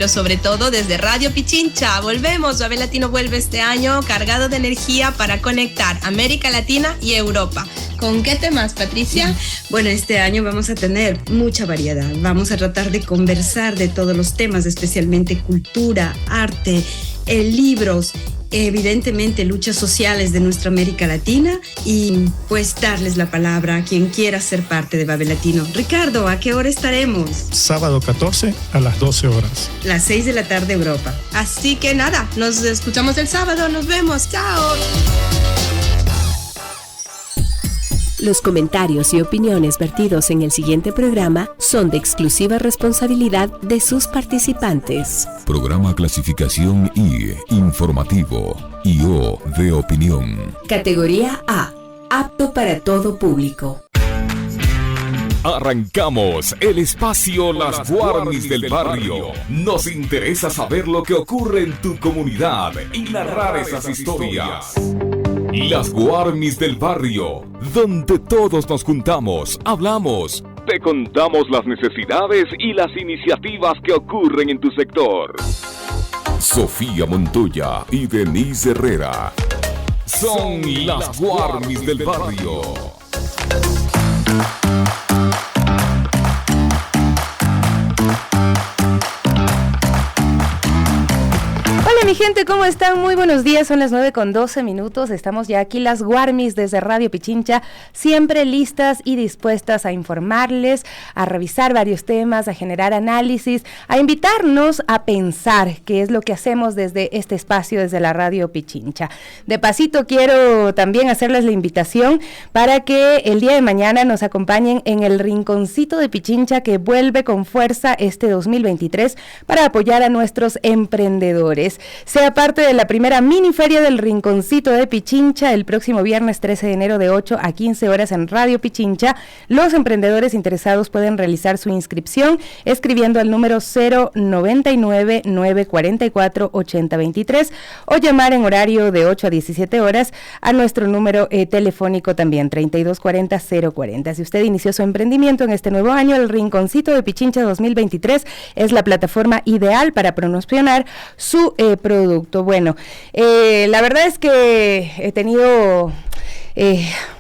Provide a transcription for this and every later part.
pero sobre todo desde Radio Pichincha. Volvemos, Babel Latino vuelve este año cargado de energía para conectar América Latina y Europa. ¿Con qué temas, Patricia? Bueno, este año vamos a tener mucha variedad. Vamos a tratar de conversar de todos los temas, especialmente cultura, arte, libros, evidentemente luchas sociales de nuestra América Latina y pues darles la palabra a quien quiera ser parte de Babel Latino. Ricardo, ¿a qué hora estaremos? Sábado 14 a las 12 horas. Las 6 de la tarde Europa. Así que nada, nos escuchamos el sábado, nos vemos, chao. Los comentarios y opiniones vertidos en el siguiente programa son de exclusiva responsabilidad de sus participantes. Programa clasificación I, informativo, y O de opinión. Categoría A, apto para todo público. Arrancamos el espacio Las Guarmis del Barrio. Nos interesa saber lo que ocurre en tu comunidad y narrar esas historias. Las Guarmis del Barrio, donde todos nos juntamos, hablamos, te contamos las necesidades y las iniciativas que ocurren en tu sector. Sofía Montoya y Denise Herrera son las Guarmis del Barrio. Hola mi gente, ¿cómo están? Muy buenos días, son las 9:12. Estamos ya aquí las Guarmis desde Radio Pichincha, siempre listas y dispuestas a informarles, a revisar varios temas, a generar análisis, a invitarnos a pensar, que es lo que hacemos desde este espacio, desde la Radio Pichincha. De pasito quiero también hacerles la invitación para que el día de mañana nos acompañen en el Rinconcito de Pichincha, que vuelve con fuerza este 2023 para apoyar a nuestros emprendedores. Sea parte de la primera mini feria del Rinconcito de Pichincha el próximo viernes 13 de enero de 8 a 15 horas en Radio Pichincha. Los emprendedores interesados pueden realizar su inscripción escribiendo al número 099-944-8023 o llamar en horario de 8 a 17 horas a nuestro número telefónico también 3240-040. Si usted inició su emprendimiento en este nuevo año, el Rinconcito de Pichincha 2023 es la plataforma ideal para promocionar su producto. Bueno, la verdad es que he tenido,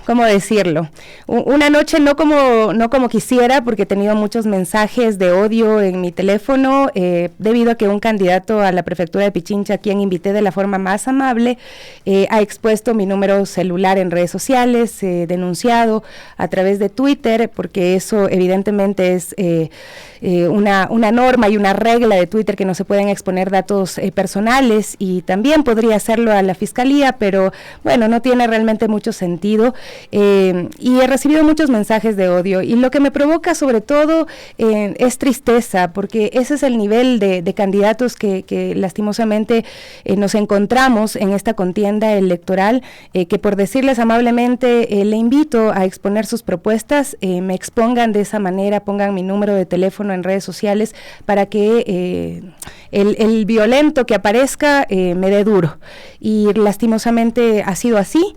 ¿cómo decirlo? Una noche no como quisiera, porque he tenido muchos mensajes de odio en mi teléfono, debido a que un candidato a la prefectura de Pichincha, a quien invité de la forma más amable, ha expuesto mi número celular en redes sociales, denunciado a través de Twitter, porque eso evidentemente es una norma y una regla de Twitter, que no se pueden exponer datos personales, y también podría hacerlo a la fiscalía, pero bueno, no tiene realmente mucho sentido. Y he recibido muchos mensajes de odio, y lo que me provoca sobre todo es tristeza, porque ese es el nivel de candidatos que lastimosamente nos encontramos en esta contienda electoral, que por decirles amablemente le invito a exponer sus propuestas, me expongan de esa manera, pongan mi número de teléfono en redes sociales para que el violento que aparezca me dé duro, y lastimosamente ha sido así.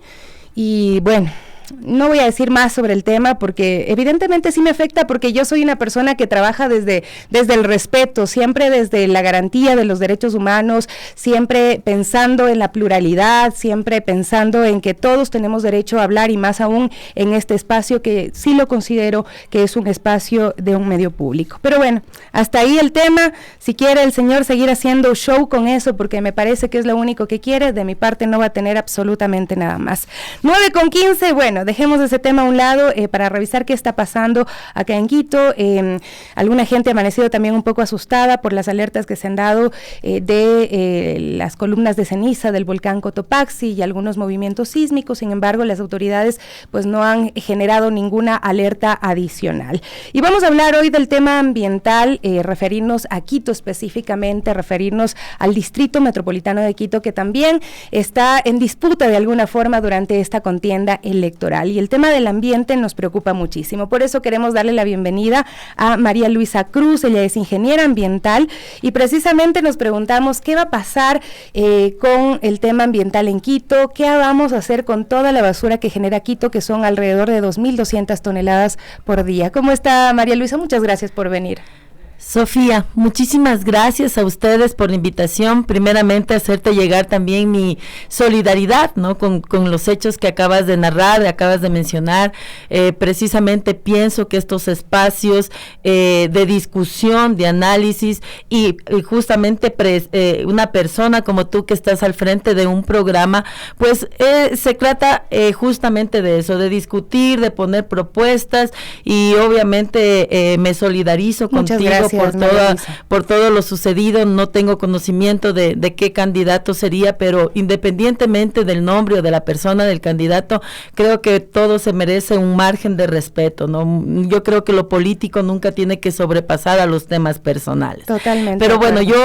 Y bueno, no voy a decir más sobre el tema, porque evidentemente sí me afecta, porque yo soy una persona que trabaja desde el respeto, siempre desde la garantía de los derechos humanos, siempre pensando en la pluralidad, siempre pensando en que todos tenemos derecho a hablar, y más aún en este espacio que sí lo considero que es un espacio de un medio público. Pero bueno, hasta ahí el tema. Si quiere el señor seguir haciendo show con eso, porque me parece que es lo único que quiere, de mi parte no va a tener absolutamente nada más. 9:15, bueno, dejemos ese tema a un lado para revisar qué está pasando acá en Quito. Alguna gente ha amanecido también un poco asustada por las alertas que se han dado de las columnas de ceniza del volcán Cotopaxi y algunos movimientos sísmicos. Sin embargo, las autoridades pues no han generado ninguna alerta adicional. Y vamos a hablar hoy del tema ambiental, referirnos a Quito específicamente, referirnos al Distrito Metropolitano de Quito, que también está en disputa de alguna forma durante esta contienda electoral. Y el tema del ambiente nos preocupa muchísimo. Por eso queremos darle la bienvenida a María Luisa Cruz. Ella es ingeniera ambiental, y precisamente nos preguntamos qué va a pasar con el tema ambiental en Quito, qué vamos a hacer con toda la basura que genera Quito, que son alrededor de 2.200 toneladas por día. ¿Cómo está María Luisa? Muchas gracias por venir. Sofía, muchísimas gracias a ustedes por la invitación. Primeramente, hacerte llegar también mi solidaridad, ¿no? Con los hechos que acabas de narrar, acabas de mencionar. Precisamente pienso que estos espacios de discusión, de análisis y justamente una persona como tú que estás al frente de un programa, pues se trata justamente de eso, de discutir, de poner propuestas y obviamente me solidarizo contigo por todo lo sucedido. No tengo conocimiento de qué candidato sería, pero independientemente del nombre o de la persona del candidato, creo que todo se merece un margen de respeto, ¿no? Yo creo que lo político nunca tiene que sobrepasar a los temas personales. Totalmente. Pero bueno, yo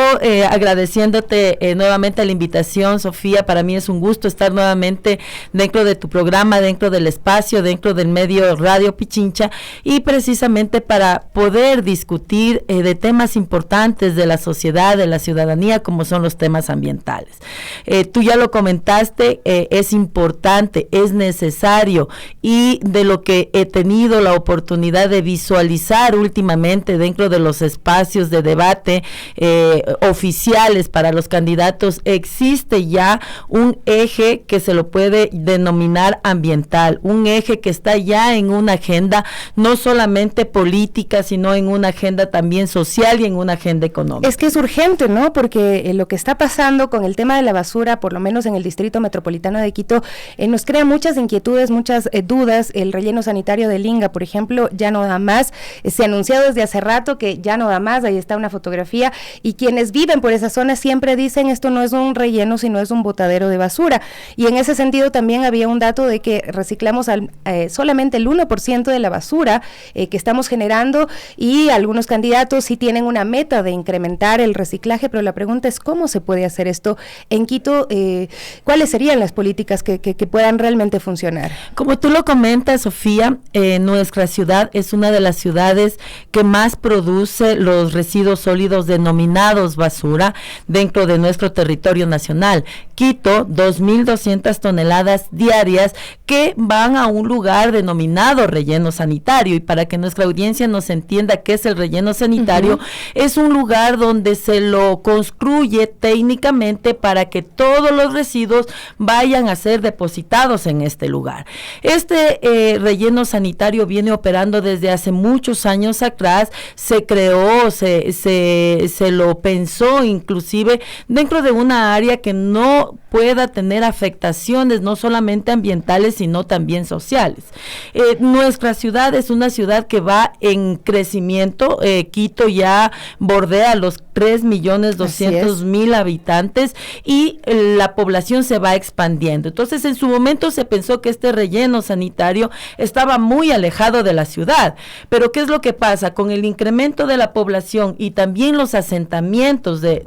agradeciéndote nuevamente la invitación, Sofía, para mí es un gusto estar nuevamente dentro de tu programa, dentro del espacio, dentro del medio Radio Pichincha, y precisamente para poder discutir de temas importantes de la sociedad, de la ciudadanía, como son los temas ambientales. Tú ya lo comentaste, es importante, es necesario, y de lo que he tenido la oportunidad de visualizar últimamente dentro de los espacios de debate oficiales para los candidatos, existe ya un eje que se lo puede denominar ambiental, un eje que está ya en una agenda no solamente política, sino en una agenda también social y en una agenda económica. Es que es urgente, ¿no? Porque lo que está pasando con el tema de la basura, por lo menos en el Distrito Metropolitano de Quito, nos crea muchas inquietudes, muchas dudas. El relleno sanitario de Linga, por ejemplo, ya no da más. Se anunció desde hace rato que ya no da más, ahí está una fotografía, y quienes viven por esa zona siempre dicen esto no es un relleno, sino es un botadero de basura. Y en ese sentido también había un dato de que reciclamos solamente el 1% de la basura que estamos generando, y algunos candidatos sí tienen una meta de incrementar el reciclaje, pero la pregunta es cómo se puede hacer esto en Quito, cuáles serían las políticas que puedan realmente funcionar. Como tú lo comentas, Sofía, nuestra ciudad es una de las ciudades que más produce los residuos sólidos denominados basura dentro de nuestro territorio nacional. Quito, 2.200 toneladas diarias que van a un lugar denominado relleno sanitario, y para que nuestra audiencia nos entienda qué es el relleno sanitario, es un lugar donde se lo construye técnicamente para que todos los residuos vayan a ser depositados en este lugar. Este relleno sanitario viene operando desde hace muchos años atrás, se creó, se lo pensó inclusive dentro de una área que no pueda tener afectaciones no solamente ambientales sino también sociales. Nuestra ciudad es una ciudad que va en crecimiento. Quito ya bordea los 3.200.000 habitantes y la población se va expandiendo. Entonces, en su momento se pensó que este relleno sanitario estaba muy alejado de la ciudad, pero ¿qué es lo que pasa? Con el incremento de la población y también los asentamientos de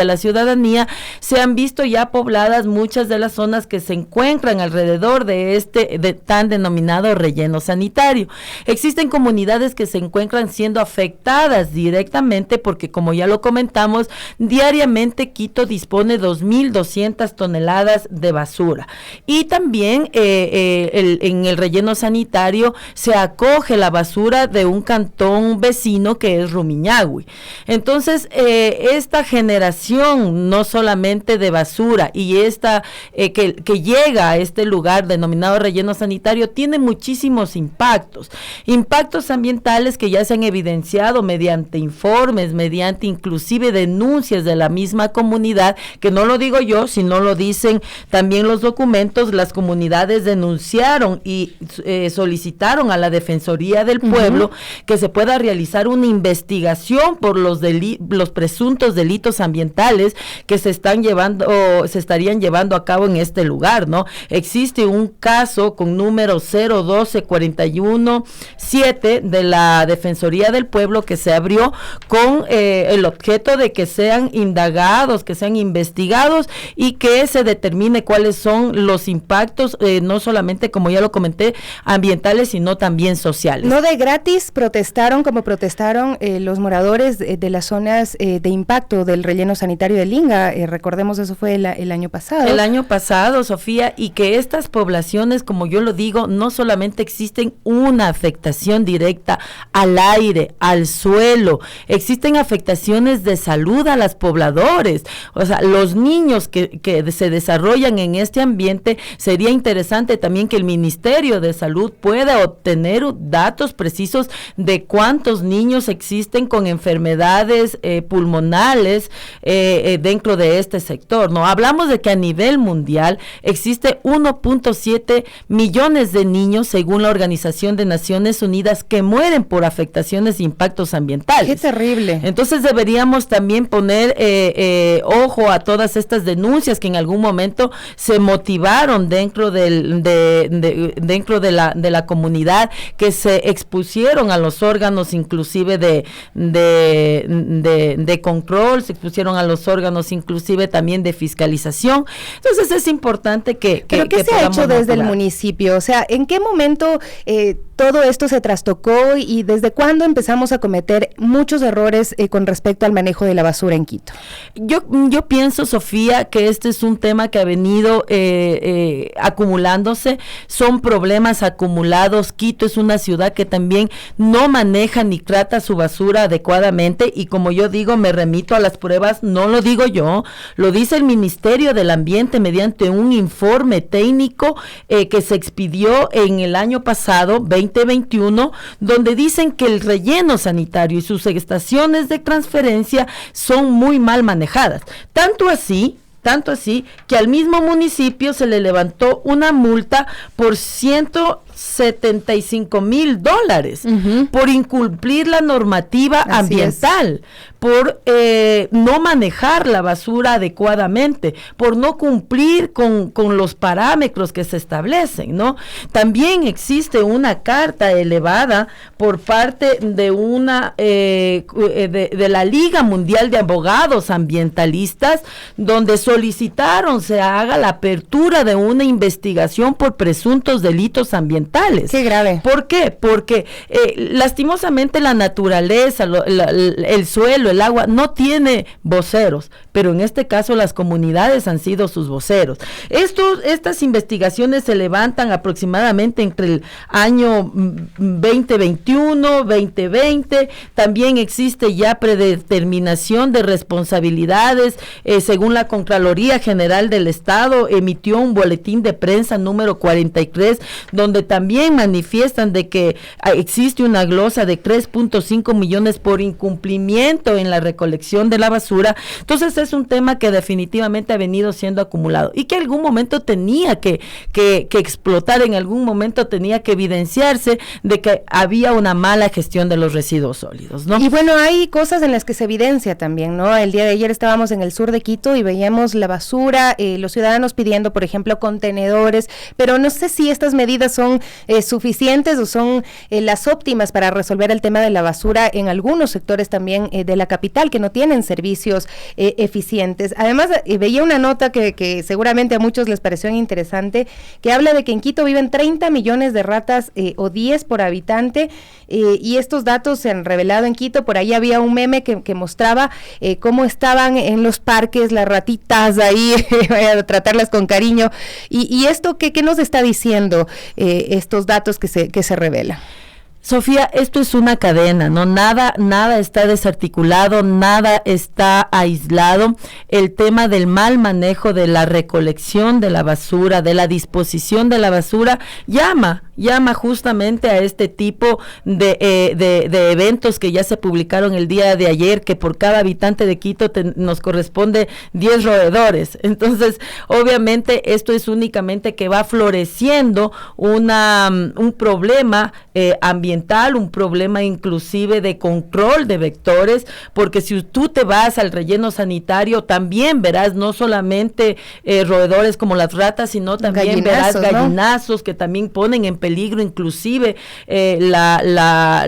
la ciudadanía, se han visto ya pobladas muchas de las zonas que se encuentran alrededor de tan denominado relleno sanitario. Existen comunidades que se encuentran siendo afectadas directamente porque, como ya lo comentamos, diariamente Quito dispone 2.200 toneladas de basura, y también en el relleno sanitario se acoge la basura de un cantón vecino que es Rumiñahui. Entonces, esta generación no solamente de basura y esta que llega a este lugar denominado relleno sanitario tiene muchísimos impactos ambientales que ya se han evidenciado mediante informes, mediante inclusive denuncias de la misma comunidad, que no lo digo yo, sino lo dicen también los documentos. Las comunidades denunciaron y solicitaron a la Defensoría del Pueblo que se pueda realizar una investigación por los presuntos delitos ambientales que se estarían llevando a cabo en este lugar, ¿no? Existe un caso con número 012-41-7 de la Defensoría del Pueblo que se abrió con el objeto de que sean indagados, que sean investigados y que se determine cuáles son los impactos, no solamente, como ya lo comenté, ambientales, sino también sociales. No de gratis protestaron como protestaron los moradores de las zonas de impacto del relleno sanitario de Linga, recordemos eso fue el año pasado. El año pasado, Sofía, y que estas poblaciones, como yo lo digo, no solamente existen una afectación directa al aire, al suelo, existen afectaciones de salud a los pobladores, o sea, los niños que se desarrollan en este ambiente, sería interesante también que el Ministerio de Salud pueda obtener datos precisos de cuántos niños existen con enfermedades pulmonales dentro de este sector, ¿no? Hablamos de que a nivel mundial existe 1.7 millones de niños, según la Organización de Naciones Unidas, que mueren por afectaciones e impactos ambientales. ¡Qué terrible! Entonces deberíamos también poner ojo a todas estas denuncias que en algún momento se motivaron dentro dentro de la comunidad, que se expusieron a los órganos inclusive de control, se expusieron a los órganos inclusive también de fiscalización. Entonces es importante que ¿Pero qué se ha hecho desde el municipio? O sea, ¿en qué momento todo esto se trastocó y desde cuándo empezamos a cometer muchos errores con respecto al manejo de la basura en Quito? Yo pienso, Sofía, que este es un tema que ha venido acumulándose, son problemas acumulados. Quito es una ciudad que también no maneja ni trata su basura adecuadamente, y como yo digo, me remito a las pruebas, no lo digo yo, lo dice el Ministerio del Ambiente mediante un informe técnico que se expidió en el año pasado, 2021, donde dicen que el relleno sanitario y sus estaciones de transferencia son muy mal manejadas. Tanto así que al mismo municipio se le levantó una multa por $175,000 por incumplir la normativa ambiental, por no manejar la basura adecuadamente, por no cumplir con los parámetros que se establecen, ¿no? También existe una carta elevada por parte de una de la Liga Mundial de Abogados Ambientalistas, donde solicitaron se haga la apertura de una investigación por presuntos delitos ambientales. Qué grave. ¿Por qué? Porque lastimosamente la naturaleza, el suelo, el agua no tiene voceros, pero en este caso las comunidades han sido sus voceros. Estas investigaciones se levantan aproximadamente entre el año 2021, 2020, también existe ya predeterminación de responsabilidades, según la Contraloría General del Estado emitió un boletín de prensa número 43, donde también manifiestan de que existe una glosa de 3.5 millones por incumplimiento en la recolección de la basura. Entonces es un tema que definitivamente ha venido siendo acumulado y que en algún momento tenía que explotar, en algún momento tenía que evidenciarse de que había una mala gestión de los residuos sólidos, ¿no? Y bueno, hay cosas en las que se evidencia también, ¿no? El día de ayer estábamos en el sur de Quito y veíamos la basura, los ciudadanos pidiendo, por ejemplo, contenedores, pero no sé si estas medidas son suficientes o son las óptimas para resolver el tema de la basura en algunos sectores también de la capital que no tienen servicios eficientes. Además, veía una nota que seguramente a muchos les pareció interesante, que habla de que en Quito viven 30 millones de ratas o 10 por habitante, y estos datos se han revelado en Quito. Por ahí había un meme que mostraba cómo estaban en los parques las ratitas ahí, a tratarlas con cariño, y esto ¿qué nos está diciendo estos datos que se revelan? Sofía, esto es una cadena, ¿no? Nada está desarticulado, nada está aislado. El tema del mal manejo de la recolección de la basura, de la disposición de la basura, llama justamente a este tipo de eventos que ya se publicaron el día de ayer, que por cada habitante de Quito nos corresponde 10 roedores. Entonces, obviamente, esto es únicamente que va floreciendo un problema ambiental, un problema inclusive de control de vectores, porque si tú te vas al relleno sanitario, también verás no solamente roedores como las ratas, sino también verás gallinazos, ¿no? Que también ponen en peligro inclusive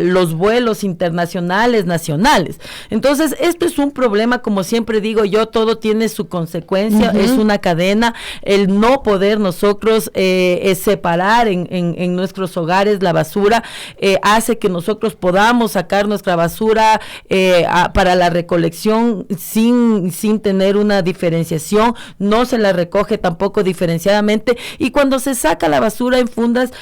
los vuelos internacionales, nacionales. Entonces, esto es un problema, como siempre digo yo, todo tiene su consecuencia, es una cadena, el no poder nosotros separar en nuestros hogares la basura, hace que nosotros podamos sacar nuestra basura para la recolección sin tener una diferenciación, no se la recoge tampoco diferenciadamente, y cuando se saca la basura en fundas,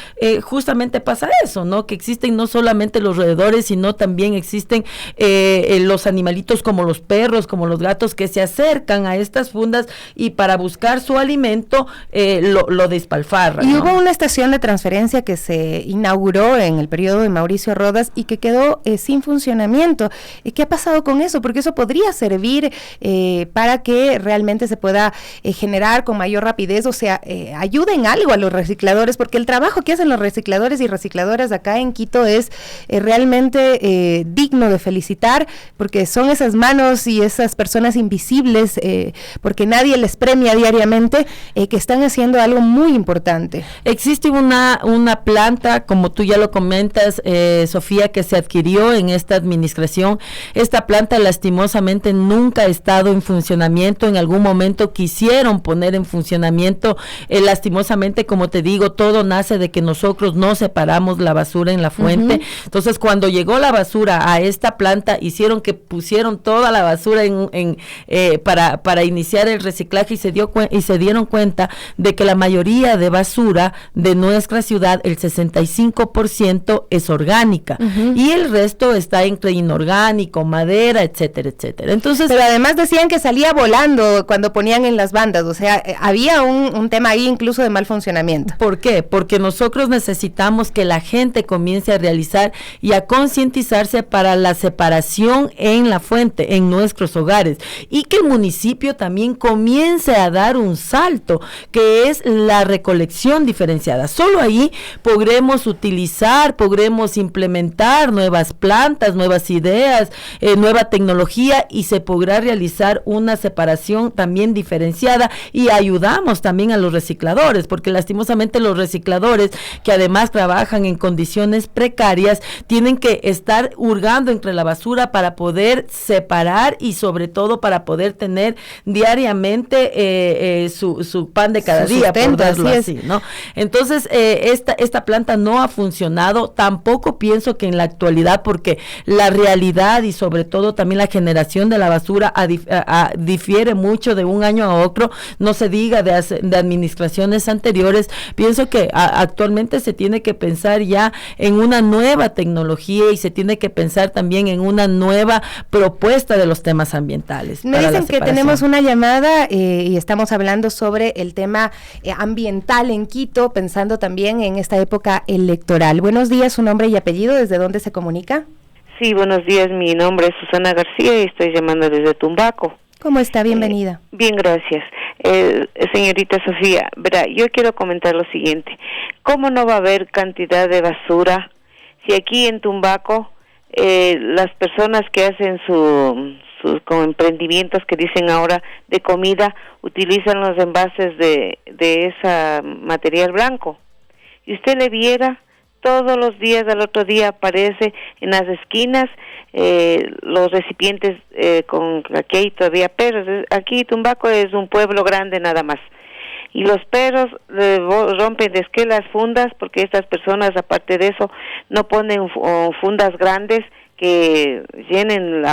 justamente pasa eso, ¿no? Que existen no solamente los roedores, sino también existen los animalitos como los perros, como los gatos, que se acercan a estas fundas y para buscar su alimento lo despalfarran, Y ¿no? hubo una estación de transferencia que se inauguró en el periodo de Mauricio Rodas y que quedó sin funcionamiento. ¿Qué ha pasado con eso? Porque eso podría servir para que realmente se pueda generar con mayor rapidez, o sea, ayuden algo a los recicladores, porque el trabajo que hacen los recicladores y recicladoras acá en Quito es realmente digno de felicitar, porque son esas manos y esas personas invisibles, porque nadie les premia diariamente, que están haciendo algo muy importante. Existe una planta, como tú ya lo comentas, Sofía, que se adquirió en esta administración. Esta planta lastimosamente nunca ha estado en funcionamiento. En algún momento quisieron poner en funcionamiento, lastimosamente, como te digo, todo nace de que nosotros no separamos la basura en la fuente. Entonces, cuando llegó la basura a esta planta, hicieron que pusieron toda la basura para iniciar el reciclaje, y se dieron cuenta de que la mayoría de basura de nuestra ciudad, el 65% es orgánica, y el resto está entre inorgánico, madera, etcétera, etcétera. Entonces, pero además decían que salía volando cuando ponían en las bandas, o sea, había un tema ahí incluso de mal funcionamiento. ¿Por qué? Porque nosotros necesitamos que la gente comience a realizar y a concientizarse para la separación en la fuente, en nuestros hogares, y que el municipio también comience a dar un salto, que es la recolección diferenciada. Solo ahí podremos implementar nuevas plantas, nuevas ideas, nueva tecnología, y se podrá realizar una separación también diferenciada, y ayudamos también a los recicladores, porque lastimosamente los recicladores, que además trabajan en condiciones precarias, tienen que estar hurgando entre la basura para poder separar y sobre todo para poder tener diariamente su pan de cada día, por darlo así, ¿no? Entonces, esta planta no ha funcionado, tampoco pienso que en la actualidad, porque la realidad y sobre todo también la generación de la basura difiere mucho de un año a otro, no se diga de administraciones anteriores. Pienso que actualmente se tiene que pensar ya en una nueva tecnología, y se tiene que pensar también en una nueva propuesta de los temas ambientales. Me dicen que tenemos una llamada y estamos hablando sobre el tema ambiental en Quito, pensando también en esta época electoral. Buenos días, su nombre y apellido, ¿desde dónde se comunica? Sí, buenos días, mi nombre es Susana García y estoy llamando desde Tumbaco. ¿Cómo está? Bienvenida. Bien, gracias. Señorita Sofía, verá, yo quiero comentar lo siguiente. ¿Cómo no va a haber cantidad de basura si aquí en Tumbaco las personas que hacen sus como emprendimientos que dicen ahora de comida utilizan los envases de ese material blanco? Y usted le viera, todos los días, al otro día aparece en las esquinas los recipientes con, aquí hay todavía perros. Aquí Tumbaco es un pueblo grande nada más, y los perros rompen las fundas, porque estas personas, aparte de eso, no ponen fundas grandes que llenen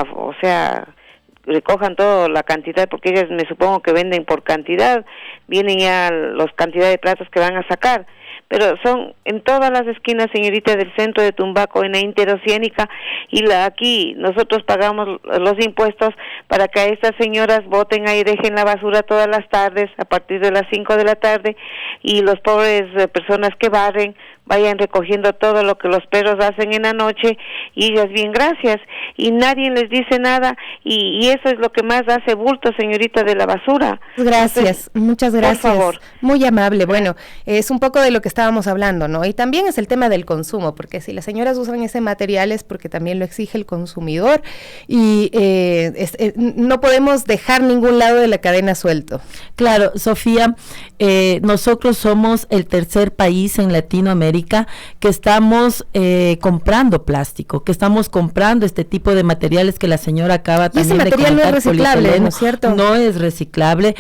recojan toda la cantidad, porque ellas me supongo que venden por cantidad, vienen ya las cantidades de platos que van a sacar. Pero son en todas las esquinas, señorita, del centro de Tumbaco, en la interoceánica, y aquí nosotros pagamos los impuestos para que estas señoras boten ahí, dejen la basura todas las tardes, a partir de las 5 de la tarde, y los pobres personas que barren vayan recogiendo todo lo que los perros hacen en la noche, y ellas bien gracias, y nadie les dice nada, y eso es lo que más hace bulto, señorita, de la basura. Gracias, muchas gracias. Por favor. Muy amable. Bueno, es un poco de lo que estábamos hablando, ¿no? Y también es el tema del consumo, porque si las señoras usan ese material es porque también lo exige el consumidor y no podemos dejar ningún lado de la cadena suelto. Claro, Sofía, nosotros somos el tercer país en Latinoamérica que estamos comprando plástico, que estamos comprando este tipo de materiales que la señora acaba también de comentar. Y ese material no es reciclable, ¿no es cierto? No es reciclable,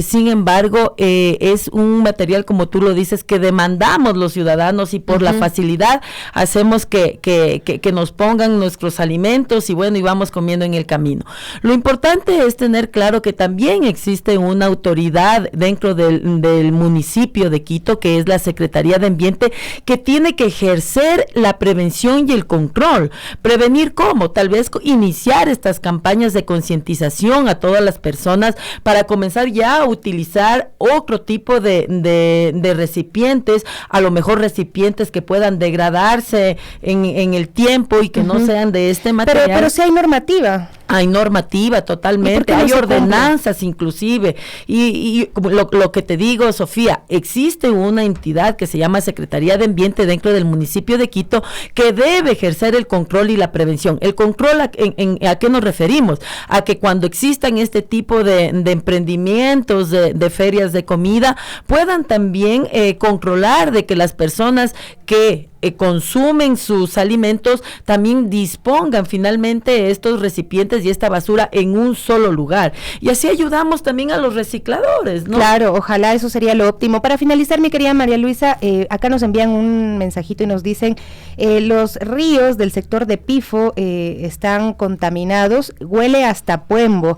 sin embargo, es un material, como tú lo dices, que demandamos los ciudadanos y por la facilidad hacemos que nos pongan nuestros alimentos y bueno, y vamos comiendo en el camino. Lo importante es tener claro que también existe una autoridad dentro del municipio de Quito, que es la Secretaría de Ambiente, que tiene que ejercer la prevención y el control. ¿Prevenir cómo? Tal vez iniciar estas campañas de concientización a todas las personas para comenzar ya a utilizar otro tipo de recipientes, a lo mejor recipientes que puedan degradarse en el tiempo y que no sean de este material. Pero sí hay normativa. Hay normativa, totalmente, hay ordenanzas inclusive, y lo que te digo, Sofía, existe una entidad que se llama Secretaría de Ambiente dentro del municipio de Quito que debe ejercer el control y la prevención. El control, ¿a qué nos referimos? A que cuando existan este tipo de emprendimientos, de ferias de comida, puedan también controlar de que las personas que consumen sus alimentos también dispongan finalmente estos recipientes y esta basura en un solo lugar, y así ayudamos también a los recicladores, ¿no? Claro, ojalá eso sería lo óptimo. Para finalizar, mi querida María Luisa, acá nos envían un mensajito y nos dicen los ríos del sector de Pifo están contaminados, huele hasta Puembo,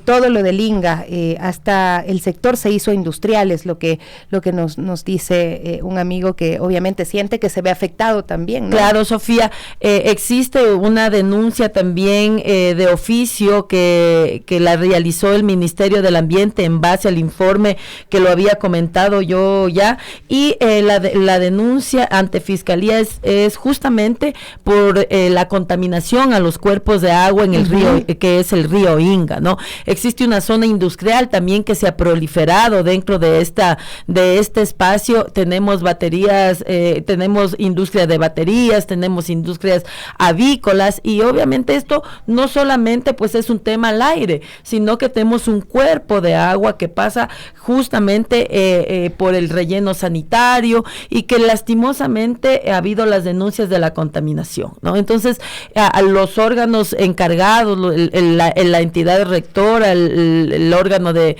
todo lo de Linga, hasta el sector se hizo industrial, es lo que nos dice un amigo que obviamente siente que se ve afectado también, ¿no? Claro, Sofía, existe una denuncia también de oficio que la realizó el Ministerio del Ambiente en base al informe que lo había comentado yo ya, y la denuncia ante Fiscalía es justamente por la contaminación a los cuerpos de agua en el río, que es el río Inga, ¿no? Existe una zona industrial también que se ha proliferado dentro de este espacio. Tenemos baterías, tenemos industria de baterías, tenemos industrias avícolas, y obviamente esto no solamente pues es un tema al aire, sino que tenemos un cuerpo de agua que pasa justamente por el relleno sanitario, y que lastimosamente ha habido las denuncias de la contaminación, ¿no? Entonces, a los órganos encargados, la entidad rectora, el órgano de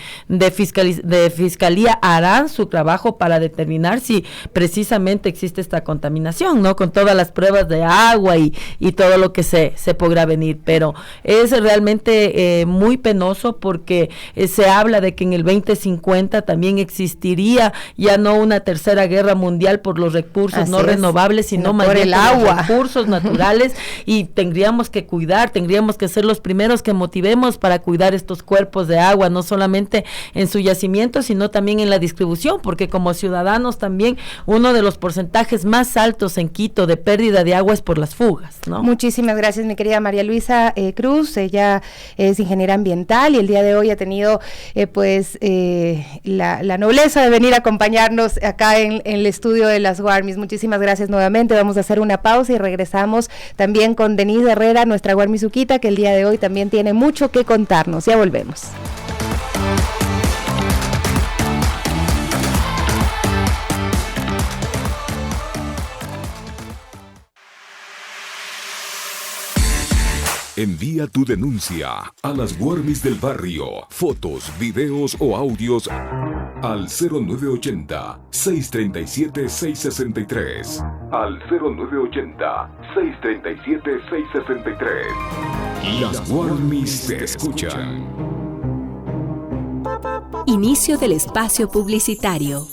fiscalía harán su trabajo para determinar si precisamente existe esta contaminación, ¿no? Con todas las pruebas de agua y todo lo que se podrá venir, pero es realmente muy penoso porque se habla de que en el 2050 también existiría ya no una tercera guerra mundial por los recursos no renovables, sino más bien por los recursos naturales, y tendríamos que tendríamos que ser los primeros que motivemos para cuidar estos cuerpos de agua, no solamente en su yacimiento, sino también en la distribución, porque como ciudadanos también uno de los porcentajes más altos en Quito de pérdida de agua es por las fugas, ¿no? Muchísimas gracias, mi querida María Luisa Cruz. Ella es ingeniera ambiental y el día de hoy ha tenido la nobleza de venir a acompañarnos acá en el estudio de las Warmis. Muchísimas gracias nuevamente. Vamos a hacer una pausa y regresamos también con Denise Herrera, nuestra Warmisuquita, que el día de hoy también tiene mucho que contarnos. Ya volvemos. Envía tu denuncia a las Warmis del barrio. Fotos, videos o audios al 0980-637-663. Al 0980-637-663. Las Warmis te escuchan. Inicio del espacio publicitario.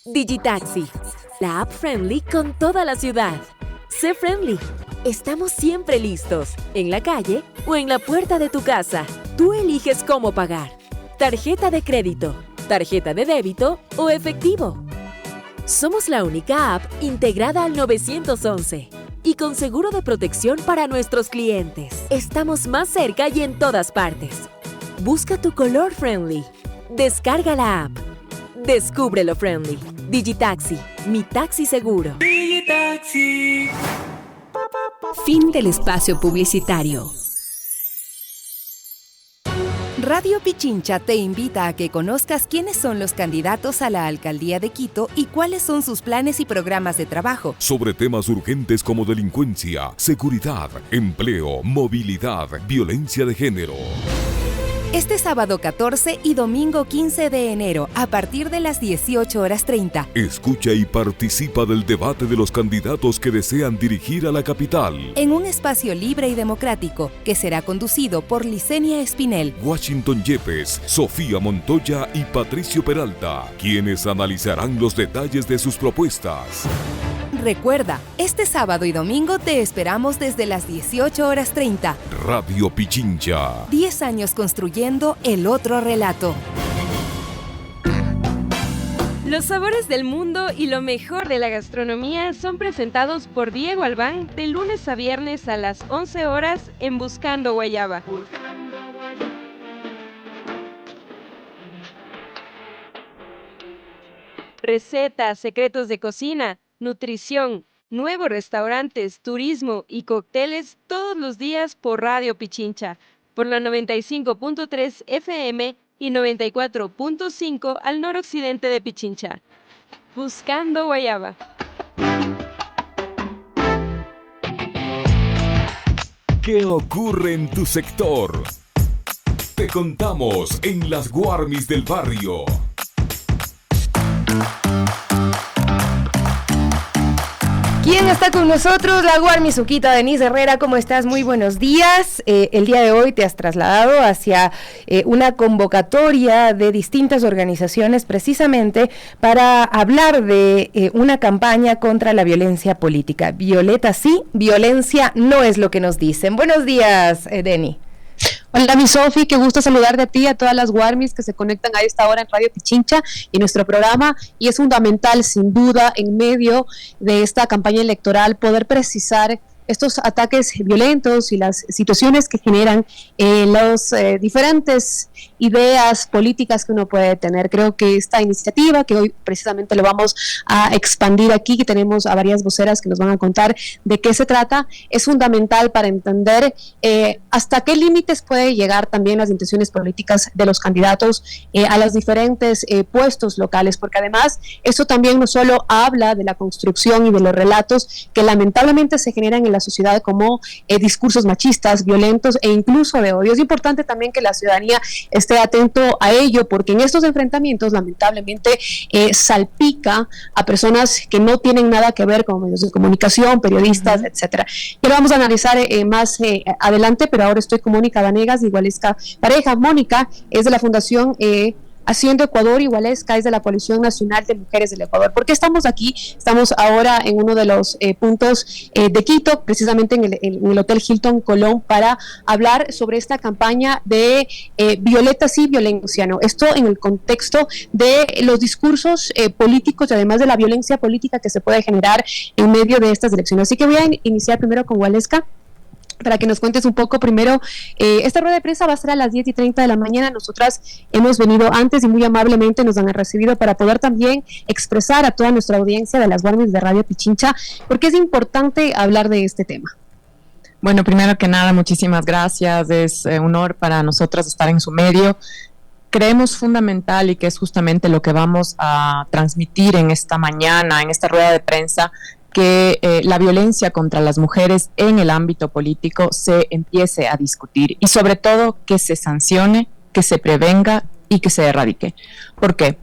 Digitaxi, la app friendly con toda la ciudad. Sé friendly. Estamos siempre listos, en la calle o en la puerta de tu casa. Tú eliges cómo pagar. Tarjeta de crédito, tarjeta de débito o efectivo. Somos la única app integrada al 911 y con seguro de protección para nuestros clientes. Estamos más cerca y en todas partes. Busca tu color friendly. Descarga la app. Descúbrelo Friendly. Digitaxi, mi taxi seguro. Digitaxi. Fin del espacio publicitario. Radio Pichincha te invita a que conozcas quiénes son los candidatos a la alcaldía de Quito y cuáles son sus planes y programas de trabajo. Sobre temas urgentes como delincuencia, seguridad, empleo, movilidad, violencia de género. Este sábado 14 y domingo 15 de enero, a partir de las 18:30. Escucha y participa del debate de los candidatos que desean dirigir a la capital. En un espacio libre y democrático, que será conducido por Licenia Espinel, Washington Yepes, Sofía Montoya y Patricio Peralta, quienes analizarán los detalles de sus propuestas. Recuerda, este sábado y domingo te esperamos desde las 18:30. Radio Pichincha. 10 años construyendo el otro relato. Los sabores del mundo y lo mejor de la gastronomía son presentados por Diego Albán de lunes a viernes a las 11 horas en Buscando Guayaba. Recetas, secretos de cocina, nutrición, nuevos restaurantes, turismo y cócteles todos los días por Radio Pichincha, por la 95.3 FM y 94.5 al noroccidente de Pichincha. Buscando Guayaba. ¿Qué ocurre en tu sector? Te contamos en las Guarmis del Barrio. ¿Quién está con nosotros? La Guarmi Suquita, Denise Herrera, ¿cómo estás? Muy buenos días. El día de hoy te has trasladado hacia una convocatoria de distintas organizaciones precisamente para hablar de una campaña contra la violencia política. Violeta sí, violencia no es lo que nos dicen. Buenos días, Deni. Hola, mi Sofi, qué gusto saludarte a ti, a todas las Guarmis que se conectan a esta hora en Radio Pichincha y nuestro programa, y es fundamental, sin duda, en medio de esta campaña electoral, poder precisar estos ataques violentos y las situaciones que generan las diferentes ideas políticas que uno puede tener. Creo que esta iniciativa, que hoy precisamente lo vamos a expandir aquí, que tenemos a varias voceras que nos van a contar de qué se trata, es fundamental para entender hasta qué límites puede llegar también las intenciones políticas de los candidatos a los diferentes puestos locales, porque además eso también no solo habla de la construcción y de los relatos que lamentablemente se generan en la sociedad como discursos machistas, violentos e incluso de odio. Es importante también que la ciudadanía esté atento a ello, porque en estos enfrentamientos lamentablemente salpica a personas que no tienen nada que ver con medios de comunicación, periodistas, etcétera. Y lo vamos a analizar más adelante, pero ahora estoy con Mónica Vanegas de Igualesca Pareja. Mónica es de la Fundación Haciendo Ecuador, Igualesca es de la Coalición Nacional de Mujeres del Ecuador. ¿Por qué estamos aquí? Estamos ahora en uno de los puntos de Quito, precisamente en el Hotel Hilton Colón, para hablar sobre esta campaña de Violeta sí, violencia no. Esto en el contexto de los discursos políticos y además de la violencia política que se puede generar en medio de estas elecciones. Así que voy a iniciar primero con Igualesca, para que nos cuentes un poco primero. Esta rueda de prensa va a ser a las 10:30 de la mañana. Nosotras hemos venido antes y muy amablemente nos han recibido para poder también expresar a toda nuestra audiencia de las Guarmis de Radio Pichincha, porque es importante hablar de este tema. Bueno, primero que nada, muchísimas gracias. Es un honor para nosotras estar en su medio. Creemos fundamental, y que es justamente lo que vamos a transmitir en esta mañana, en esta rueda de prensa, que la violencia contra las mujeres en el ámbito político se empiece a discutir y sobre todo que se sancione, que se prevenga y que se erradique. ¿Por qué?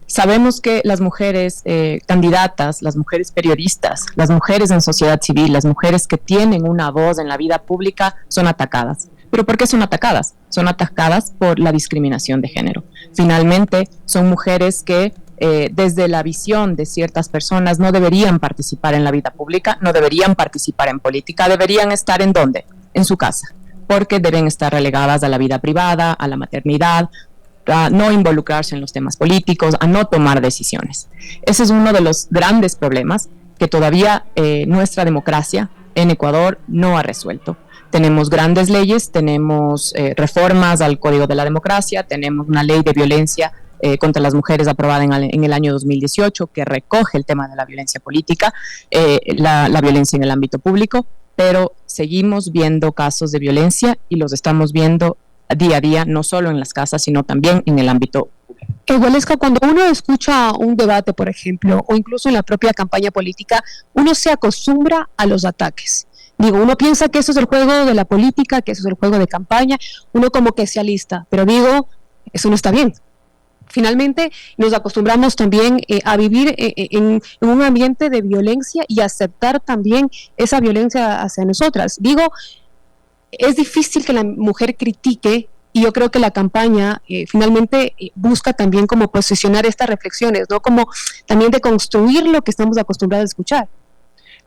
Sabemos que las mujeres candidatas, las mujeres periodistas, las mujeres en sociedad civil, las mujeres que tienen una voz en la vida pública son atacadas. ¿Pero por qué son atacadas? Son atacadas por la discriminación de género. Finalmente, son mujeres que desde la visión de ciertas personas no deberían participar en la vida pública, no deberían participar en política, deberían estar ¿en dónde? En su casa, porque deben estar relegadas a la vida privada, a la maternidad, a no involucrarse en los temas políticos, a no tomar decisiones. Ese es uno de los grandes problemas que todavía nuestra democracia en Ecuador no ha resuelto. Tenemos grandes leyes, tenemos reformas al Código de la Democracia, tenemos una ley de violencia contra las mujeres aprobada en el año 2018, que recoge el tema de la violencia política, la violencia en el ámbito público, pero seguimos viendo casos de violencia y los estamos viendo día a día, no solo en las casas, sino también en el ámbito público. Waleska, cuando uno escucha un debate, por ejemplo, o incluso en la propia campaña política, uno se acostumbra a los ataques. Digo, uno piensa que eso es el juego de la política, que eso es el juego de campaña, uno como que se alista, pero digo, eso no está bien. Finalmente nos acostumbramos también a vivir en un ambiente de violencia y aceptar también esa violencia hacia nosotras. Digo, es difícil que la mujer critique, y yo creo que la campaña finalmente busca también como posicionar estas reflexiones, ¿no? Como también de construir lo que estamos acostumbrados a escuchar.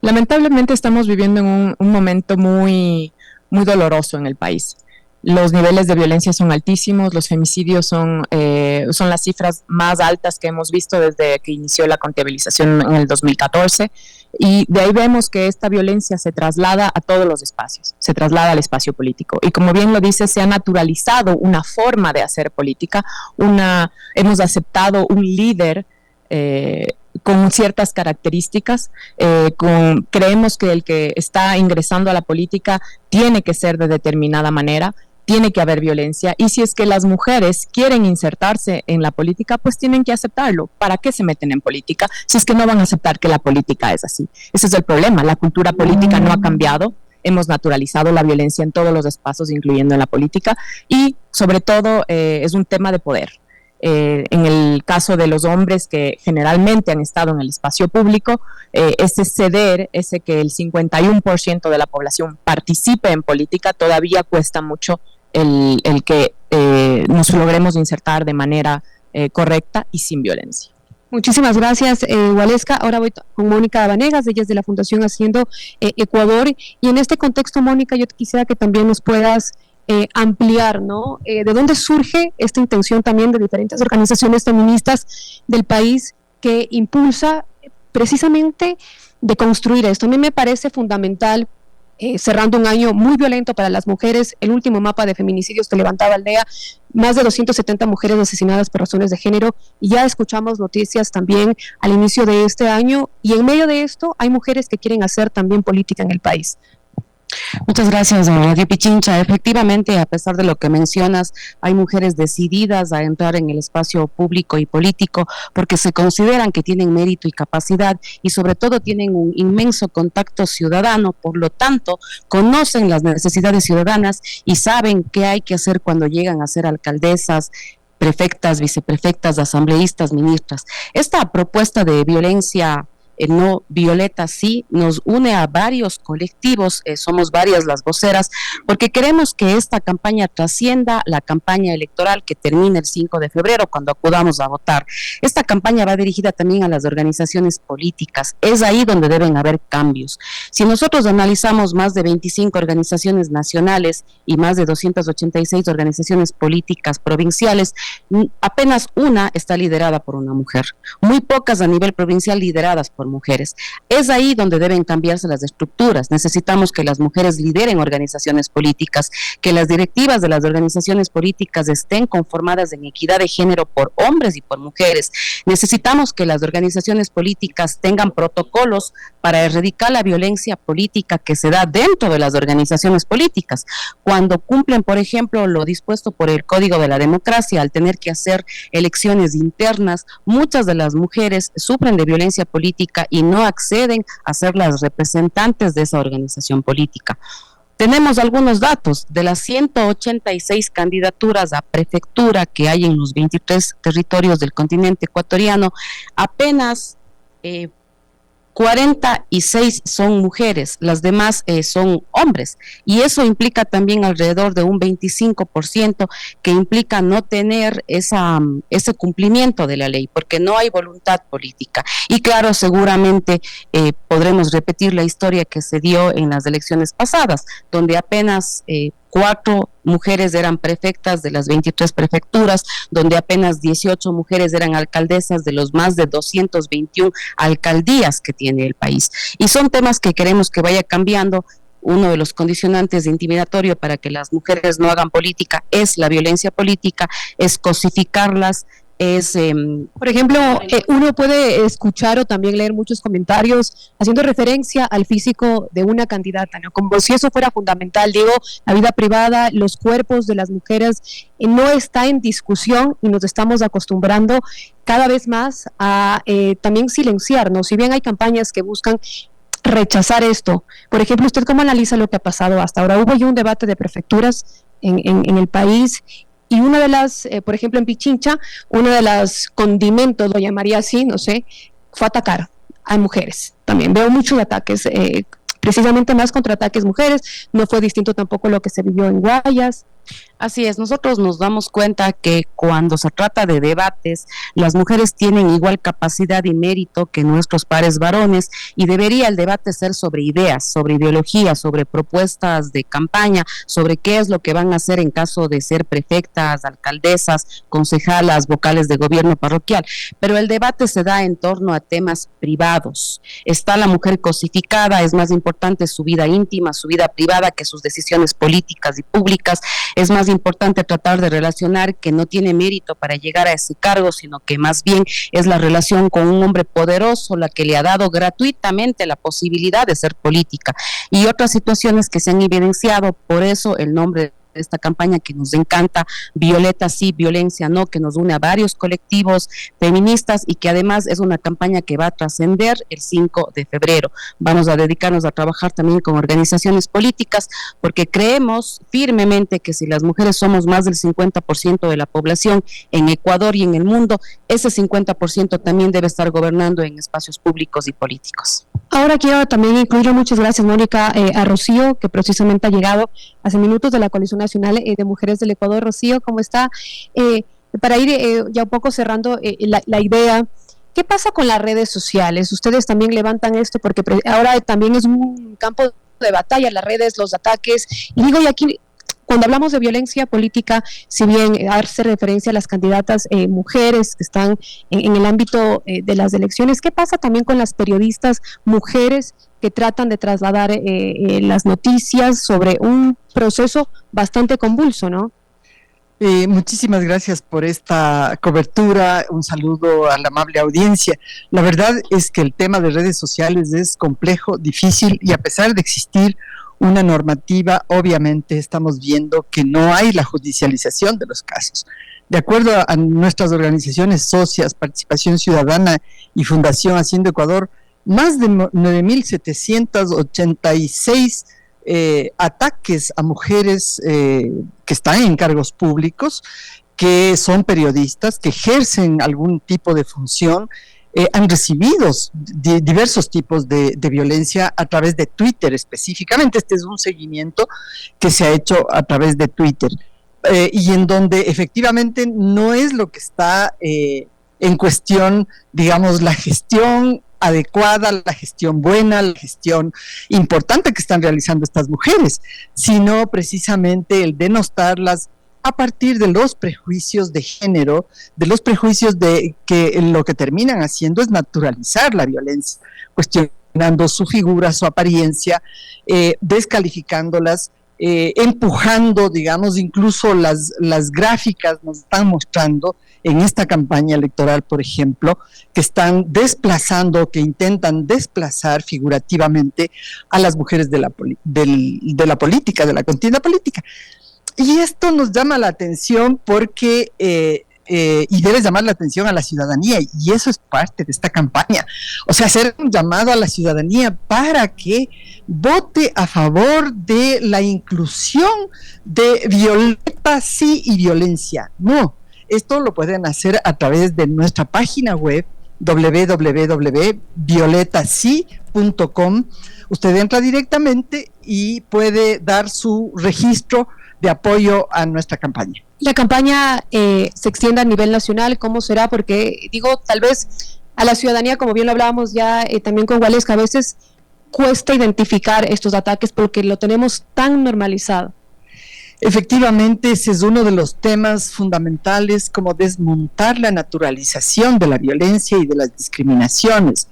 Lamentablemente estamos viviendo en un momento muy, muy doloroso en el país. Los niveles de violencia son altísimos, los femicidios son las cifras más altas que hemos visto desde que inició la contabilización en el 2014, y de ahí vemos que esta violencia se traslada a todos los espacios, se traslada al espacio político, y como bien lo dice, se ha naturalizado una forma de hacer política, hemos aceptado un líder con ciertas características, creemos que el que está ingresando a la política tiene que ser de determinada manera, tiene que haber violencia, y si es que las mujeres quieren insertarse en la política, pues tienen que aceptarlo. ¿Para qué se meten en política si es que no van a aceptar que la política es así? Ese es el problema, la cultura política no ha cambiado, hemos naturalizado la violencia en todos los espacios, incluyendo en la política, y sobre todo es un tema de poder. En el caso de los hombres que generalmente han estado en el espacio público, ese ceder, ese que el 51% de la población participe en política, todavía cuesta mucho el que nos logremos insertar de manera correcta y sin violencia. Muchísimas gracias, Waleska. Ahora voy con Mónica Vanegas, ella es de la Fundación Haciendo Ecuador, y en este contexto, Mónica, yo quisiera que también nos puedas ampliar, ¿no? ¿De dónde surge esta intención también de diferentes organizaciones feministas del país que impulsa precisamente de construir esto? A mí me parece fundamental, cerrando un año muy violento para las mujeres, el último mapa de feminicidios que levantaba Aldea, más de 270 mujeres asesinadas por razones de género, y ya escuchamos noticias también al inicio de este año, y en medio de esto hay mujeres que quieren hacer también política en el país. Muchas gracias, Radio Pichincha. Efectivamente, a pesar de lo que mencionas, hay mujeres decididas a entrar en el espacio público y político porque se consideran que tienen mérito y capacidad, y sobre todo tienen un inmenso contacto ciudadano, por lo tanto, conocen las necesidades ciudadanas y saben qué hay que hacer cuando llegan a ser alcaldesas, prefectas, viceprefectas, asambleístas, ministras. Esta propuesta de violencia no violeta sí nos une a varios colectivos, somos varias las voceras, porque queremos que esta campaña trascienda la campaña electoral que termina el 5 de febrero cuando acudamos a votar. Esta campaña va dirigida también a las organizaciones políticas, es ahí donde deben haber cambios. Si nosotros analizamos más de 25 organizaciones nacionales y más de 286 organizaciones políticas provinciales, apenas una está liderada por una mujer, muy pocas a nivel provincial lideradas por mujeres. Es ahí donde deben cambiarse las estructuras. Necesitamos que las mujeres lideren organizaciones políticas, que las directivas de las organizaciones políticas estén conformadas en equidad de género por hombres y por mujeres. Necesitamos que las organizaciones políticas tengan protocolos para erradicar la violencia política que se da dentro de las organizaciones políticas. Cuando cumplen, por ejemplo, lo dispuesto por el Código de la Democracia, al tener que hacer elecciones internas, muchas de las mujeres sufren de violencia política y no acceden a ser las representantes de esa organización política. Tenemos algunos datos. De las 186 candidaturas a prefectura que hay en los 23 territorios del continente ecuatoriano, apenas 46 son mujeres, las demás son hombres, y eso implica también alrededor de un 25% que implica no tener ese cumplimiento de la ley, porque no hay voluntad política. Y claro, seguramente podremos repetir la historia que se dio en las elecciones pasadas, donde apenas 4 mujeres eran prefectas de las 23 prefecturas, donde apenas 18 mujeres eran alcaldesas de los más de 221 alcaldías que tiene el país. Y son temas que queremos que vaya cambiando. Uno de los condicionantes de intimidatorio para que las mujeres no hagan política es la violencia política, es cosificarlas, es... Por ejemplo, uno puede escuchar o también leer muchos comentarios haciendo referencia al físico de una candidata, ¿no? Como si eso fuera fundamental. Digo, la vida privada, los cuerpos de las mujeres no está en discusión y nos estamos acostumbrando cada vez más a también silenciarnos. Si bien hay campañas que buscan rechazar esto, por ejemplo, ¿usted cómo analiza lo que ha pasado hasta ahora? Hubo ya un debate de prefecturas en el país. Y una de las, por ejemplo, en Pichincha, uno de los condimentos, lo llamaría así, no sé, fue atacar a mujeres. También veo muchos ataques, precisamente más contra ataques mujeres. No fue distinto tampoco lo que se vivió en Guayas. Así es, nosotros nos damos cuenta que cuando se trata de debates, las mujeres tienen igual capacidad y mérito que nuestros pares varones, y debería el debate ser sobre ideas, sobre ideología, sobre propuestas de campaña, sobre qué es lo que van a hacer en caso de ser prefectas, alcaldesas, concejalas, vocales de gobierno parroquial. Pero el debate se da en torno a temas privados. Está la mujer cosificada, es más importante su vida íntima, su vida privada que sus decisiones políticas y públicas. Es más importante tratar de relacionar que no tiene mérito para llegar a ese cargo, sino que más bien es la relación con un hombre poderoso la que le ha dado gratuitamente la posibilidad de ser política, y otras situaciones que se han evidenciado. Por eso el nombre de esta campaña que nos encanta, Violeta sí, violencia no, que nos une a varios colectivos feministas y que además es una campaña que va a trascender el 5 de febrero. Vamos a dedicarnos a trabajar también con organizaciones políticas, porque creemos firmemente que si las mujeres somos más del 50% de la población en Ecuador y en el mundo, ese 50% también debe estar gobernando en espacios públicos y políticos. Ahora quiero también incluir, muchas gracias Mónica, a Rocío, que precisamente ha llegado hace minutos de la Coalición Nacional de Mujeres del Ecuador. Rocío, ¿cómo está? Para ir ya un poco cerrando la idea, ¿qué pasa con las redes sociales? Ustedes también levantan esto porque ahora también es un campo de batalla, las redes, los ataques, y digo, y aquí cuando hablamos de violencia política, si bien hace referencia a las candidatas mujeres que están en el ámbito de las elecciones, ¿qué pasa también con las periodistas mujeres que tratan de trasladar las noticias sobre un proceso bastante convulso, ¿no? Muchísimas gracias por esta cobertura, un saludo a la amable audiencia. La verdad es que el tema de redes sociales es complejo, difícil, y a pesar de existir una normativa, obviamente estamos viendo que no hay la judicialización de los casos. De acuerdo a nuestras organizaciones socias, Participación Ciudadana y Fundación Haciendo Ecuador, más de 9.786 ataques a mujeres que están en cargos públicos, que son periodistas, que ejercen algún tipo de función, han recibido diversos tipos de violencia a través de Twitter específicamente. Este es un seguimiento que se ha hecho a través de Twitter, y en donde efectivamente no es lo que está en cuestión, digamos, la gestión adecuada, la gestión buena, la gestión importante que están realizando estas mujeres, sino precisamente el denostarlas a partir de los prejuicios de género, de los prejuicios de que lo que terminan haciendo es naturalizar la violencia, cuestionando su figura, su apariencia, descalificándolas, empujando, digamos, incluso las gráficas nos están mostrando en esta campaña electoral, por ejemplo, que están desplazando, que intentan desplazar figurativamente a las mujeres de la política, de la contienda política. Y esto nos llama la atención porque, y debe llamar la atención a la ciudadanía, y eso es parte de esta campaña. O sea, hacer un llamado a la ciudadanía para que vote a favor de la inclusión de Violeta sí y violencia no. Esto lo pueden hacer a través de nuestra página web www.violetasi.com. Usted entra directamente y puede dar su registro de apoyo a nuestra campaña. La campaña se extiende a nivel nacional, ¿cómo será? Porque digo, tal vez a la ciudadanía, como bien lo hablábamos ya también con Waleska, a veces cuesta identificar estos ataques porque lo tenemos tan normalizado. Efectivamente, ese es uno de los temas fundamentales, como desmontar la naturalización de la violencia y de las discriminaciones,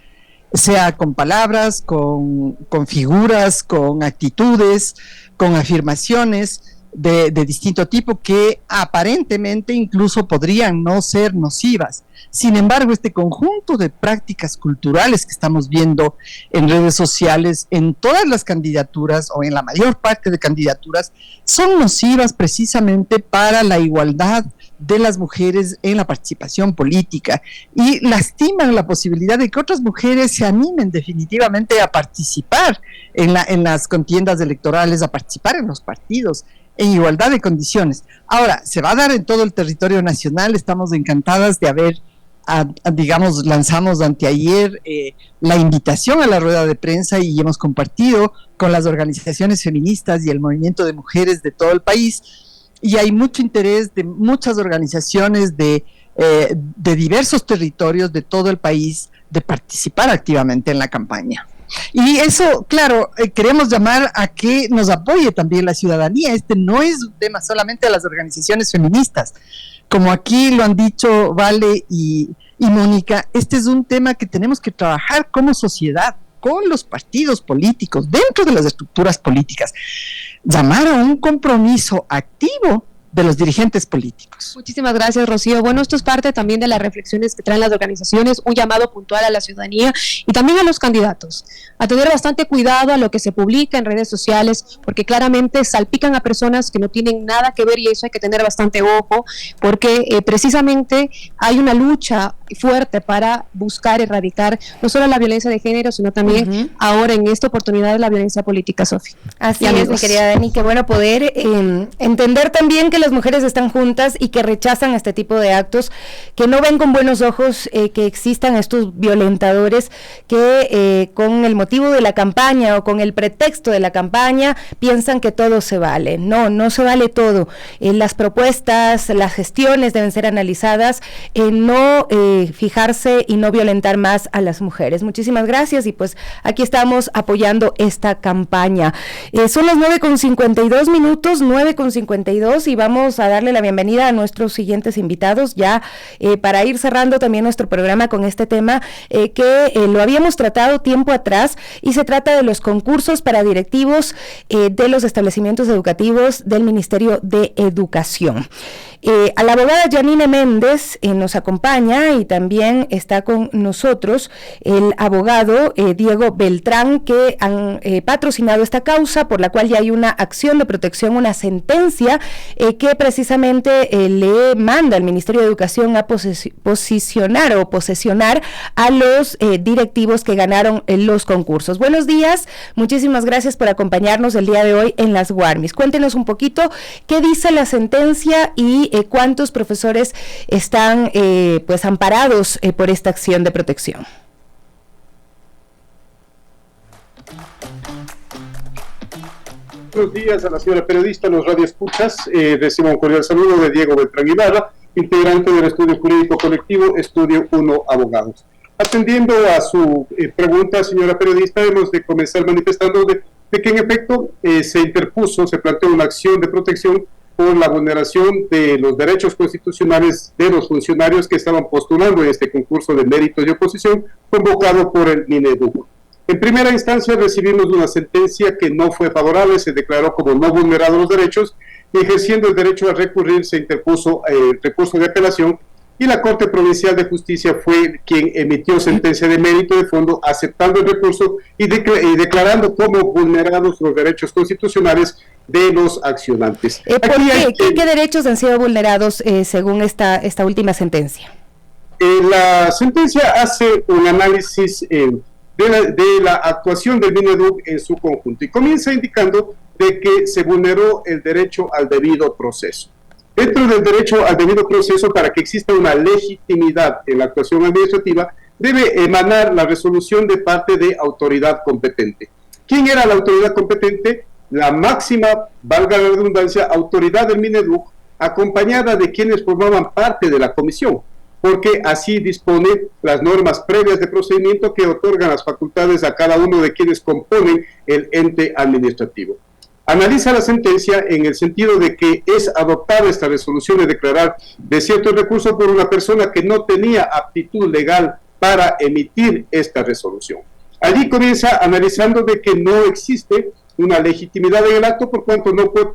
sea con palabras, con figuras, con actitudes, con afirmaciones. de distinto tipo que aparentemente incluso podrían no ser nocivas. Sin embargo, este conjunto de prácticas culturales que estamos viendo en redes sociales, en todas las candidaturas o en la mayor parte de candidaturas, son nocivas precisamente para la igualdad de las mujeres en la participación política y lastiman la posibilidad de que otras mujeres se animen definitivamente a participar en las contiendas electorales, a participar en los partidos en igualdad de condiciones. Ahora, se va a dar en todo el territorio nacional. Estamos encantadas de haber, digamos, lanzamos anteayer la invitación a la rueda de prensa y hemos compartido con las organizaciones feministas y el movimiento de mujeres de todo el país, y hay mucho interés de muchas organizaciones de diversos territorios de todo el país de participar activamente en la campaña. Y eso, claro, queremos llamar a que nos apoye también la ciudadanía. Este no es un tema solamente de las organizaciones feministas. Como aquí lo han dicho Vale y Mónica, este es un tema que tenemos que trabajar como sociedad, con los partidos políticos, dentro de las estructuras políticas, llamar a un compromiso activo de los dirigentes políticos. Muchísimas gracias, Rocío. Bueno, esto es parte también de las reflexiones que traen las organizaciones, un llamado puntual a la ciudadanía y también a los candidatos, a tener bastante cuidado a lo que se publica en redes sociales, porque claramente salpican a personas que no tienen nada que ver, y eso hay que tener bastante ojo, porque precisamente hay una lucha fuerte para buscar erradicar no solo la violencia de género, sino también ahora en esta oportunidad la violencia política, Sofía. Así es, mi querida Dani, qué bueno poder entender también que las mujeres están juntas y que rechazan este tipo de actos, que no ven con buenos ojos que existan estos violentadores que con el motivo de la campaña o con el pretexto de la campaña piensan que todo se vale. No se vale todo. Las propuestas, las gestiones deben ser analizadas, no fijarse y no violentar más a las mujeres. Muchísimas gracias, y pues aquí estamos apoyando esta campaña. Son las 9:52 minutos, 9:52, y vamos a darle la bienvenida a nuestros siguientes invitados ya para ir cerrando también nuestro programa con este tema que lo habíamos tratado tiempo atrás, y se trata de los concursos para directivos de los establecimientos educativos del Ministerio de Educación. A la abogada Janine Méndez nos acompaña, y también está con nosotros el abogado Diego Beltrán, que han patrocinado esta causa, por la cual ya hay una acción de protección, una sentencia que precisamente le manda al Ministerio de Educación a posesionar a los directivos que ganaron los concursos. Buenos días, muchísimas gracias por acompañarnos el día de hoy en las Guarmis. Cuéntenos un poquito qué dice la sentencia y cuántos profesores están pues amparados por esta acción de protección. Buenos días a la señora periodista, los radioescuchas. Recibo un cordial saludo de Diego Beltrán Ibarra, integrante del Estudio Jurídico Colectivo Estudio 1 Abogados. Atendiendo a su pregunta, señora periodista, hemos de comenzar manifestando de que en efecto se planteó una acción de protección por la vulneración de los derechos constitucionales de los funcionarios que estaban postulando en este concurso de méritos y oposición convocado por el Mineduc. En primera instancia recibimos una sentencia que no fue favorable, se declaró como no vulnerados los derechos, y ejerciendo el derecho a recurrir se interpuso el recurso de apelación, y la Corte Provincial de Justicia fue quien emitió sentencia de mérito de fondo, aceptando el recurso y declarando como vulnerados los derechos constitucionales de los accionantes. ¿Qué derechos han sido vulnerados según esta última sentencia? La sentencia hace un análisis de la actuación del Mineduc en su conjunto, y comienza indicando de que se vulneró el derecho al debido proceso. Dentro del derecho al debido proceso, para que exista una legitimidad en la actuación administrativa, debe emanar la resolución de parte de autoridad competente. ¿Quién era la autoridad competente? La máxima, valga la redundancia, autoridad del Mineduc, acompañada de quienes formaban parte de la comisión, porque así dispone las normas previas de procedimiento que otorgan las facultades a cada uno de quienes componen el ente administrativo. Analiza la sentencia en el sentido de que es adoptada esta resolución de declarar desierto el recurso por una persona que no tenía aptitud legal para emitir esta resolución. Allí comienza analizando de que no existe una legitimidad en el acto por cuanto no fue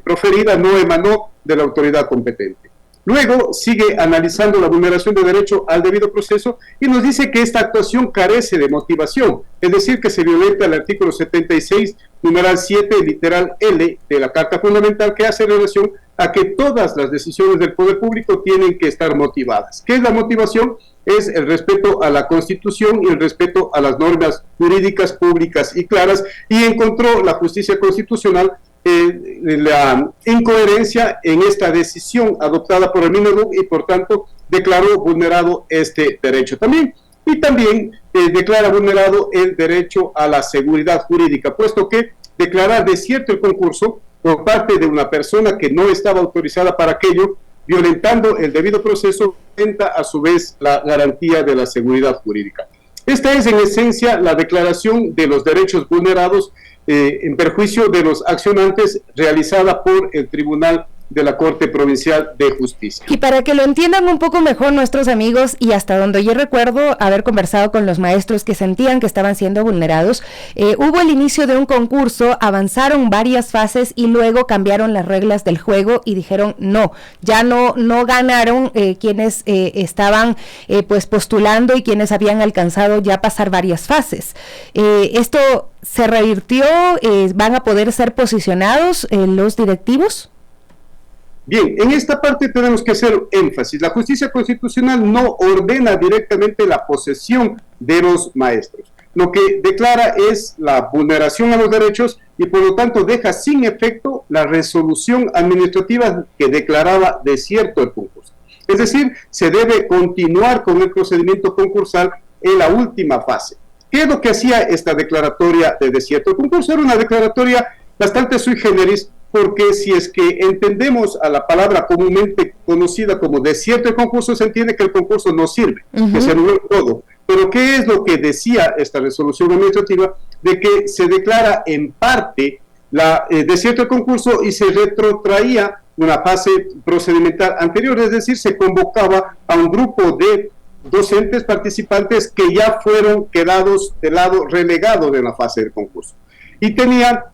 proferida, no emanó de la autoridad competente. Luego sigue analizando la vulneración de derecho al debido proceso y nos dice que esta actuación carece de motivación, es decir, que se violenta el artículo 76, numeral 7, literal L de la Carta Fundamental, que hace relación a que todas las decisiones del poder público tienen que estar motivadas. ¿Qué es la motivación? Es el respeto a la Constitución y el respeto a las normas jurídicas públicas y claras, y encontró la justicia constitucional la incoherencia en esta decisión adoptada por el Mineduc y por tanto declaró vulnerado este derecho también. Y también declara vulnerado el derecho a la seguridad jurídica, puesto que declarar desierto el concurso por parte de una persona que no estaba autorizada para aquello, violentando el debido proceso, violenta a su vez la garantía de la seguridad jurídica. Esta es en esencia la declaración de los derechos vulnerados en perjuicio de los accionantes realizada por el Tribunal de la Corte Provincial de Justicia. Y para que lo entiendan un poco mejor nuestros amigos, y hasta donde yo recuerdo haber conversado con los maestros que sentían que estaban siendo vulnerados, hubo el inicio de un concurso, avanzaron varias fases y luego cambiaron las reglas del juego y dijeron ya no ganaron quienes estaban pues postulando y quienes habían alcanzado ya pasar varias fases. Esto se revirtió, ¿van a poder ser posicionados los directivos? Bien, en esta parte tenemos que hacer énfasis. La justicia constitucional no ordena directamente la posesión de los maestros. Lo que declara es la vulneración a los derechos y por lo tanto deja sin efecto la resolución administrativa que declaraba desierto el concurso. Es decir, se debe continuar con el procedimiento concursal en la última fase. ¿Qué es lo que hacía esta declaratoria de desierto? El concurso era una declaratoria bastante sui generis, porque si es que entendemos a la palabra comúnmente conocida como desierto el concurso, se entiende que el concurso no sirve, que se anuló todo. Pero ¿qué es lo que decía esta resolución administrativa? De que se declara en parte desierto el concurso y se retrotraía una fase procedimental anterior, es decir, se convocaba a un grupo de docentes participantes que ya fueron quedados de lado, relegados de la fase del concurso. Y tenía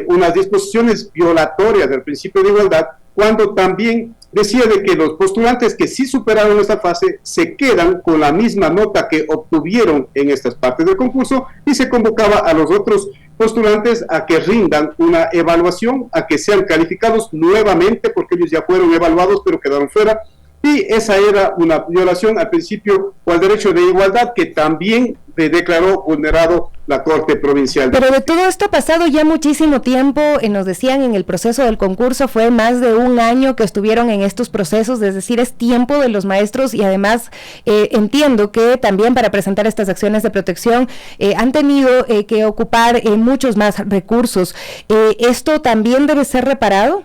unas disposiciones violatorias del principio de igualdad, cuando también decía de que los postulantes que sí superaron esta fase se quedan con la misma nota que obtuvieron en estas partes del concurso y se convocaba a los otros postulantes a que rindan una evaluación, a que sean calificados nuevamente porque ellos ya fueron evaluados pero quedaron fuera. Y esa era una violación al principio o al derecho de igualdad que también declaró vulnerado la Corte Provincial. Pero de todo esto ha pasado ya muchísimo tiempo, nos decían en el proceso del concurso, fue más de un año que estuvieron en estos procesos, es decir, es tiempo de los maestros y además entiendo que también para presentar estas acciones de protección han tenido que ocupar muchos más recursos. ¿Esto también debe ser reparado?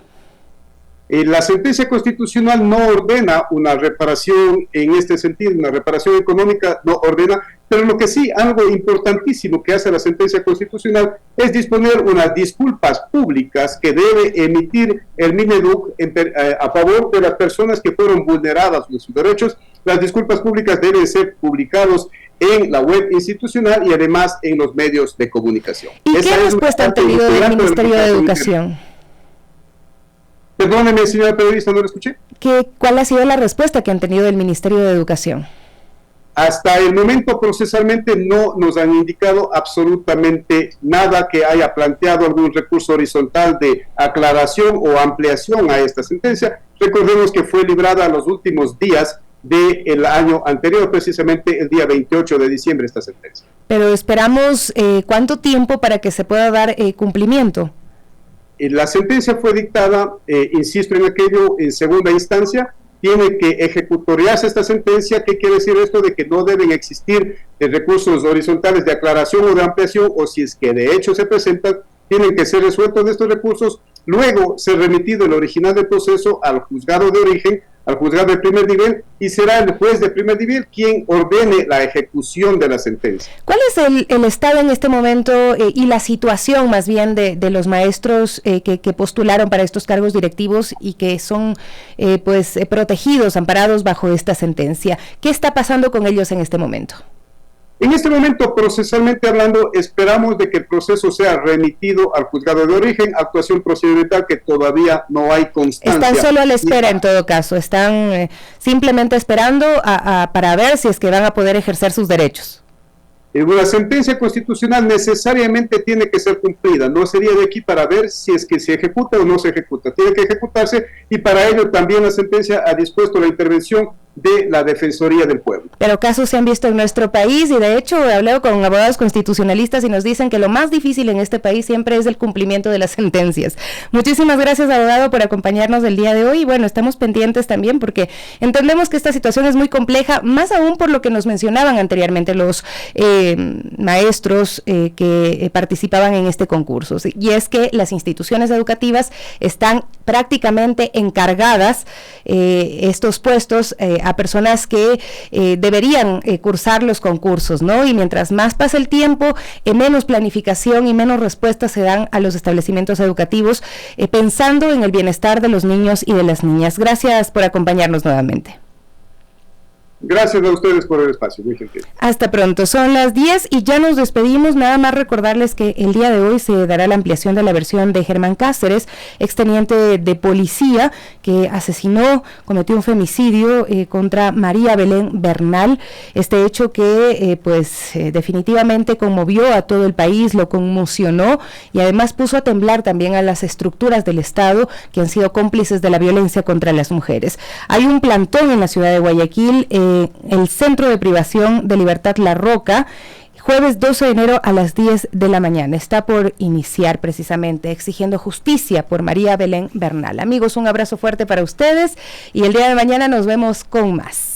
La sentencia constitucional no ordena una reparación en este sentido, una reparación económica no ordena, pero lo que sí, algo importantísimo que hace la sentencia constitucional es disponer unas disculpas públicas que debe emitir el Mineduc a favor de las personas que fueron vulneradas de sus derechos. Las disculpas públicas deben ser publicadas en la web institucional y además en los medios de comunicación. ¿Y qué respuesta han tenido del Ministerio de Educación? Perdóneme, señora periodista, no lo escuché. ¿Cuál ha sido la respuesta que han tenido del Ministerio de Educación? Hasta el momento procesalmente no nos han indicado absolutamente nada que haya planteado algún recurso horizontal de aclaración o ampliación a esta sentencia. Recordemos que fue librada los últimos días del año anterior, precisamente el día 28 de diciembre esta sentencia. Pero esperamos ¿cuánto tiempo para que se pueda dar cumplimiento? La sentencia fue dictada, insisto en aquello, en segunda instancia. Tiene que ejecutoriarse esta sentencia. ¿Qué quiere decir esto? De que no deben existir recursos horizontales de aclaración o de ampliación, o si es que de hecho se presentan, tienen que ser resueltos de estos recursos, luego ser remitido el original del proceso al juzgado de origen, al juzgado de primer nivel, y será el juez de primer nivel quien ordene la ejecución de la sentencia. ¿Cuál es el estado en este momento y la situación más bien de los maestros que postularon para estos cargos directivos y que son protegidos, amparados bajo esta sentencia? ¿Qué está pasando con ellos en este momento? En este momento, procesalmente hablando, esperamos de que el proceso sea remitido al juzgado de origen, actuación procedimental que todavía no hay constancia. Están solo a la espera en todo caso, están simplemente esperando para ver si es que van a poder ejercer sus derechos. Una sentencia constitucional necesariamente tiene que ser cumplida, no sería de aquí para ver si es que se ejecuta o no se ejecuta, tiene que ejecutarse y para ello también la sentencia ha dispuesto la intervención de la Defensoría del Pueblo. Pero casos se han visto en nuestro país y de hecho he hablado con abogados constitucionalistas y nos dicen que lo más difícil en este país siempre es el cumplimiento de las sentencias. Muchísimas gracias, abogado, por acompañarnos el día de hoy y bueno, estamos pendientes también porque entendemos que esta situación es muy compleja, más aún por lo que nos mencionaban anteriormente los maestros que participaban en este concurso, y es que las instituciones educativas están prácticamente encargadas estos puestos a personas que deberían cursar los concursos, ¿no? Y mientras más pasa el tiempo, menos planificación y menos respuestas se dan a los establecimientos educativos, pensando en el bienestar de los niños y de las niñas. Gracias por acompañarnos nuevamente. Gracias a ustedes por el espacio, muy gentil. Hasta pronto, son las 10 y ya nos despedimos, nada más recordarles que el día de hoy se dará la ampliación de la versión de Germán Cáceres, exteniente de policía, que cometió un femicidio contra María Belén Bernal, este hecho que definitivamente conmovió a todo el país, lo conmocionó y además puso a temblar también a las estructuras del Estado que han sido cómplices de la violencia contra las mujeres. Hay un plantón en la ciudad de Guayaquil, el Centro de Privación de Libertad La Roca, jueves 12 de enero a las 10 de la mañana. Está por iniciar precisamente exigiendo justicia por María Belén Bernal. Amigos, un abrazo fuerte para ustedes y el día de mañana nos vemos con más.